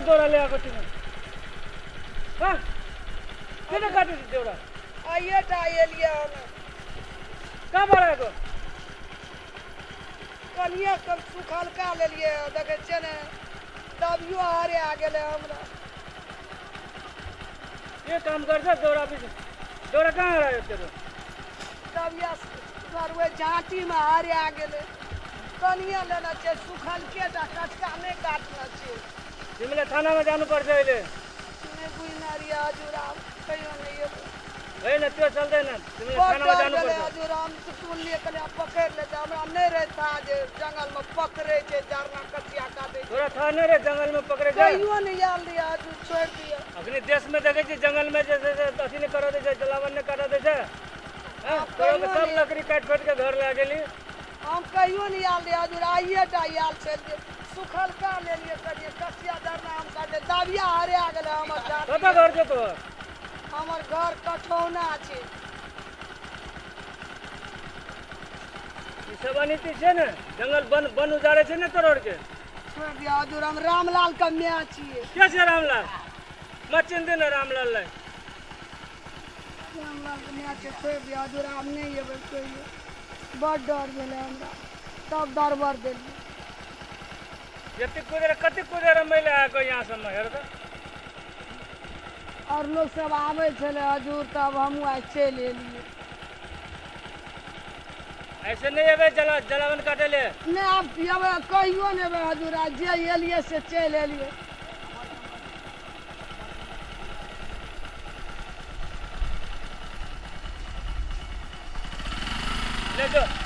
दौरा ले आको तिमी हाँ किन काटे देउरा आइए टाइए लिया हमें कहाँ बढ़ाएको कनिया कब सुखल का ले लिए देखे छे ने तबियो हारे आ गेले हमरा ये काम गर्छ दौरा भी दौरा कहाँ हरायो तेरो तबिया सरवे झांटी में हारे आ गेले कनिया लेना छे सुखल के कचका नहीं काटना छे तिमीले थानामा जानुपर्छ अहिले नहीं बुझनारी हजुराम कहियो नहीं ये होइन त्यो चल्दैन तिमीले थानामा जानुपर्छ हजुराम सुन लिए कले पकड़ ले हमरा नहीं रहता जे जंगल में पकड़े छे जरना कचिया काटे तोरा थाहा नहीं रे जंगल में पकड़े गए कहियो नहीं याल दिया हजुर छोड़ दिया अपने देश में देखे छी जंगल में जैसे अथी नहीं करा दे छै जलावन नहीं करा दे छै हां तो सब लकड़ी काट के घर ला गेली हम कहियो नहीं याल दिया हजुर आइए टा याल चल सुखल का ले लिए करिए कसिया धरना हम काटे दाबिया हारे आ गेले हमर जात कत घर छै तो हमर घर कठौना छै ई सब अनीति छै ने जंगल वन उजाड़े छै ने तोड़ के छोड़ दिया हजुर हम रामलाल का मियां छिए के छै रामलाल मत चिंते न रामलाल लाई रामलाल का मियां छै छोड़ दिया हजुर हम नहीं ये कहियो बड़ डर गेले हमरा तब दरबर देली यति कुदेर मैले आएको यहाँसम्म हेर त और लोग सब आवे छले हजुर तब हम आज चल एलिए ऐसे नहीं अबे जलावन काटेले नहीं आप ये कहियो नहीं हजुर आज जे एलिए से चल एलिए ले जो